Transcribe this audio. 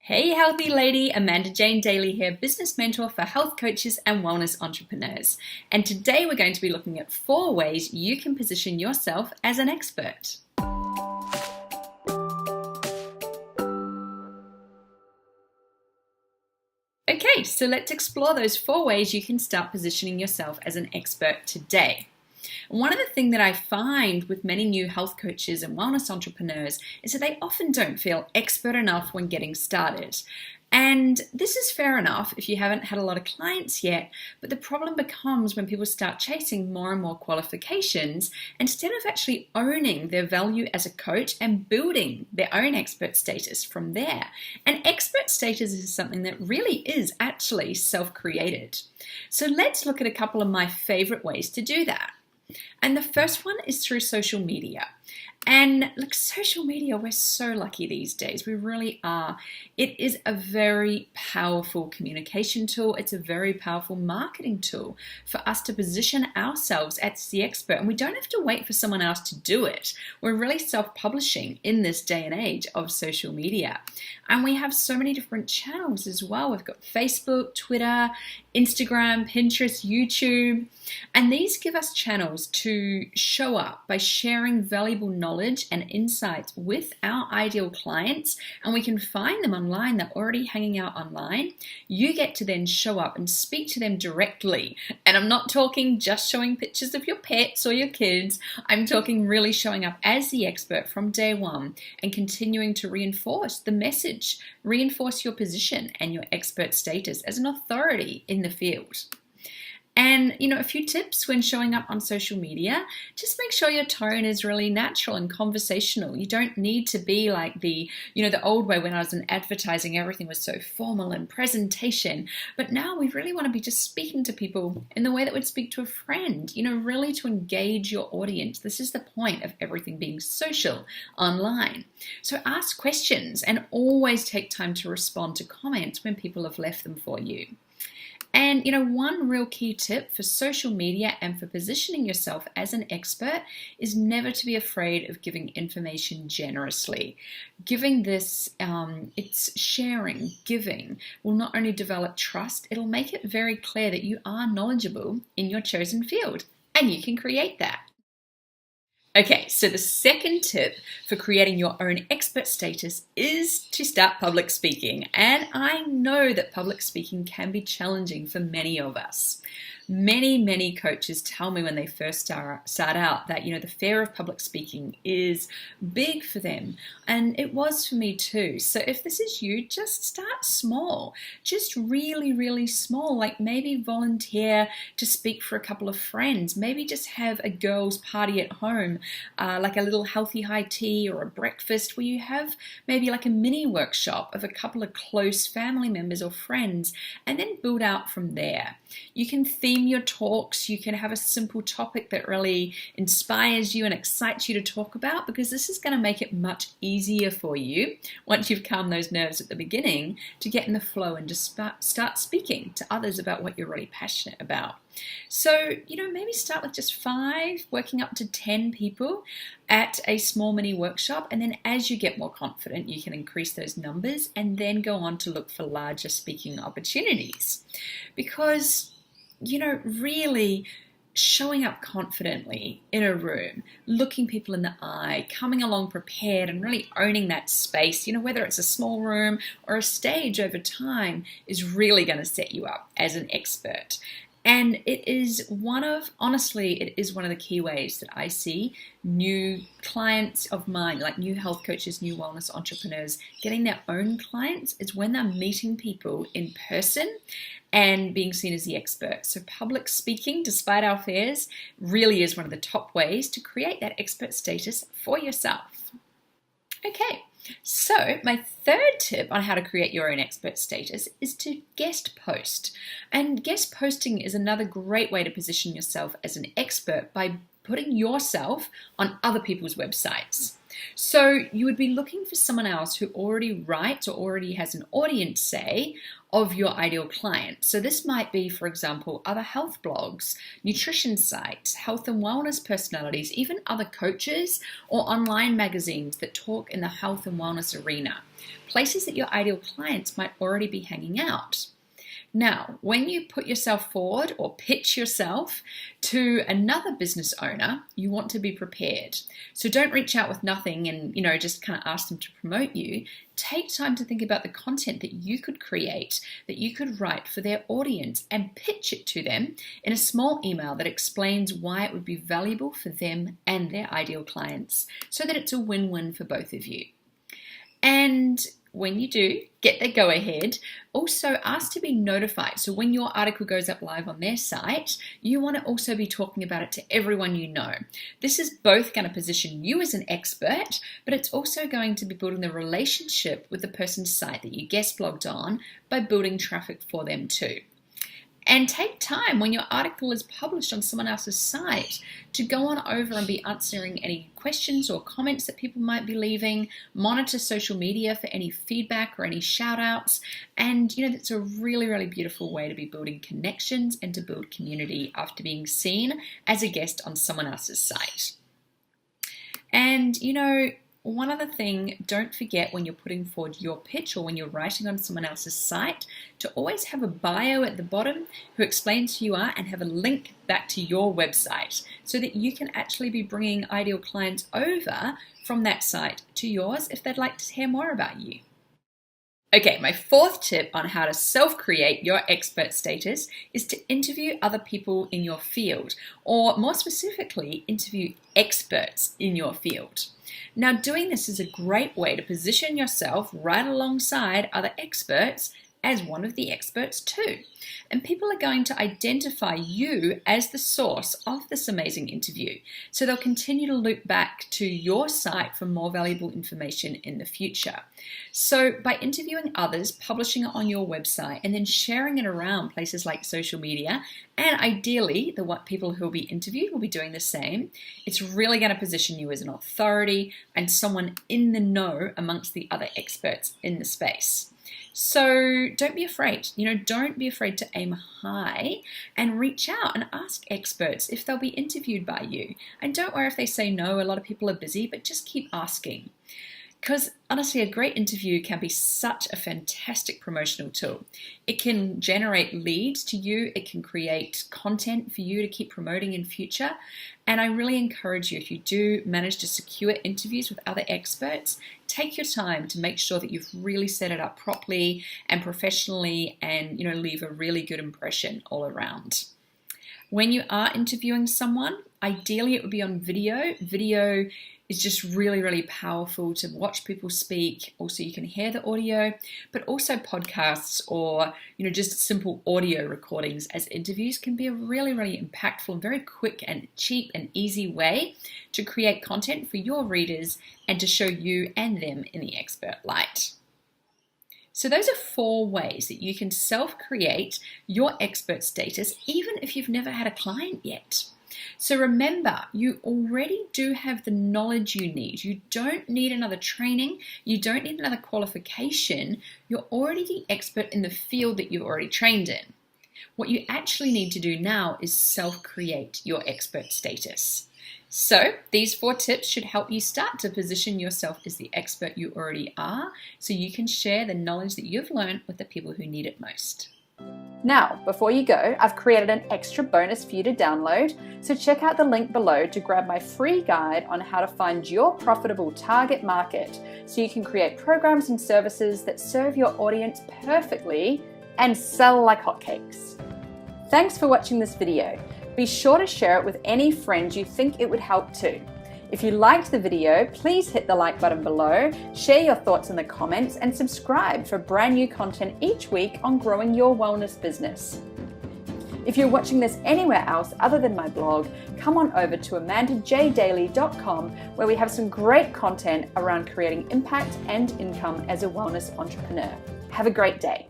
Hey, healthy lady, Amanda Jane Daly here, business mentor for health coaches and wellness entrepreneurs. And today we're going to be looking at 4 ways you can position yourself as an expert. Okay, so let's explore those 4 ways you can start positioning yourself as an expert today. One of the things that I find with many new health coaches and wellness entrepreneurs is that they often don't feel expert enough when getting started. And this is fair enough if you haven't had a lot of clients yet, but the problem becomes when people start chasing more and more qualifications instead of actually owning their value as a coach and building their own expert status from there. And expert status is something that really is actually self-created. So let's look at a couple of my favorite ways to do that. And the first one is through social media. And look, social media, we're so lucky these days. We really are. It is a very powerful communication tool. It's a very powerful marketing tool for us to position ourselves as the expert. And we don't have to wait for someone else to do it. We're really self-publishing in this day and age of social media. And we have so many different channels as well. We've got Facebook, Twitter, Instagram, Pinterest, YouTube. And these give us channels to show up by sharing valuable knowledge and insights with our ideal clients, and we can find them online. They're already hanging out online. You get to then show up and speak to them directly. And I'm not talking just showing pictures of your pets or your kids. I'm talking really showing up as the expert from day one and continuing to reinforce the message, reinforce your position and your expert status as an authority in the field. And, a few tips when showing up on social media, just make sure your tone is really natural and conversational. You don't need to be like the old way when I was in advertising, everything was so formal and presentation. But now we really want to be just speaking to people in the way that we'd speak to a friend, really to engage your audience. This is the point of everything being social online. So ask questions and always take time to respond to comments when people have left them for you. And one real key tip for social media and for positioning yourself as an expert is never to be afraid of giving information generously. Giving this, it's sharing, giving, will not only develop trust, it'll make it very clear that you are knowledgeable in your chosen field, and you can create that. Okay, so the second tip for creating your own expert status is to start public speaking. And I know that public speaking can be challenging for many of us. Many coaches tell me when they first start out that, the fear of public speaking is big for them. And it was for me too. So if this is you, just start small. Just really small. Like maybe volunteer to speak for a couple of friends. Maybe just have a girls' party at home, like a little healthy high tea or a breakfast where you have maybe like a mini workshop of a couple of close family members or friends, and then build out from there. You can theme your talks. You can have a simple topic that really inspires you and excites you to talk about, because this is going to make it much easier for you once you've calmed those nerves at the beginning to get in the flow and just start speaking to others about what you're really passionate about. So, maybe start with just 5, working up to 10 people at a small mini workshop. And then as you get more confident, you can increase those numbers and then go on to look for larger speaking opportunities. Because, really showing up confidently in a room, looking people in the eye, coming along prepared and really owning that space, whether it's a small room or a stage over time, is really going to set you up as an expert. And it is one of the key ways that I see new clients of mine, like new health coaches, new wellness entrepreneurs, getting their own clients, is when they're meeting people in person and being seen as the expert. So public speaking, despite our fears, really is one of the top ways to create that expert status for yourself. Okay. So my third tip on how to create your own expert status is to guest post. And guest posting is another great way to position yourself as an expert by putting yourself on other people's websites. So you would be looking for someone else who already writes or already has an audience, say, of your ideal client. So this might be, for example, other health blogs, nutrition sites, health and wellness personalities, even other coaches or online magazines that talk in the health and wellness arena, places that your ideal clients might already be hanging out. Now, when you put yourself forward or pitch yourself to another business owner, you want to be prepared. So don't reach out with nothing and, just kind of ask them to promote you. Take time to think about the content that you could create, that you could write for their audience and pitch it to them in a small email that explains why it would be valuable for them and their ideal clients so that it's a win-win for both of you. And when you do get the go-ahead, also ask to be notified. So when your article goes up live on their site, you want to also be talking about it to everyone you know. This is both going to position you as an expert, but it's also going to be building the relationship with the person's site that you guest blogged on by building traffic for them too. And take time when your article is published on someone else's site to go on over and be answering any questions or comments that people might be leaving. Monitor social media for any feedback or any shout outs. And that's a really, really beautiful way to be building connections and to build community after being seen as a guest on someone else's site. And one other thing, don't forget when you're putting forward your pitch or when you're writing on someone else's site to always have a bio at the bottom who explains who you are and have a link back to your website so that you can actually be bringing ideal clients over from that site to yours if they'd like to hear more about you. Okay, my fourth tip on how to self-create your expert status is to interview other people in your field, or more specifically, interview experts in your field. Now, doing this is a great way to position yourself right alongside other experts as one of the experts too. And people are going to identify you as the source of this amazing interview. So they'll continue to loop back to your site for more valuable information in the future. So by interviewing others, publishing it on your website, and then sharing it around places like social media, and ideally the people who will be interviewed will be doing the same, it's really going to position you as an authority and someone in the know amongst the other experts in the space. So don't be afraid, don't be afraid to aim high and reach out and ask experts if they'll be interviewed by you. And don't worry if they say no, a lot of people are busy, but just keep asking. Because honestly, a great interview can be such a fantastic promotional tool. It can generate leads to you. It can create content for you to keep promoting in future. And I really encourage you, if you do manage to secure interviews with other experts, take your time to make sure that you've really set it up properly and professionally and, leave a really good impression all around. When you are interviewing someone, ideally it would be on video. Video is just really, really powerful to watch people speak. Also, you can hear the audio, but also podcasts or, just simple audio recordings as interviews can be a really, really impactful, very quick and cheap and easy way to create content for your readers and to show you and them in the expert light. So those are 4 ways that you can self-create your expert status, even if you've never had a client yet. So remember, you already do have the knowledge you need. You don't need another training. You don't need another qualification. You're already the expert in the field that you've already trained in. What you actually need to do now is self-create your expert status. So these 4 tips should help you start to position yourself as the expert you already are, so you can share the knowledge that you've learned with the people who need it most. Now, before you go, I've created an extra bonus for you to download, so check out the link below to grab my free guide on how to find your profitable target market so you can create programs and services that serve your audience perfectly and sell like hotcakes. Thanks for watching this video. Be sure to share it with any friends you think it would help too. If you liked the video, please hit the like button below, share your thoughts in the comments, and subscribe for brand new content each week on growing your wellness business. If you're watching this anywhere else other than my blog, come on over to amandajdaily.com where we have some great content around creating impact and income as a wellness entrepreneur. Have a great day.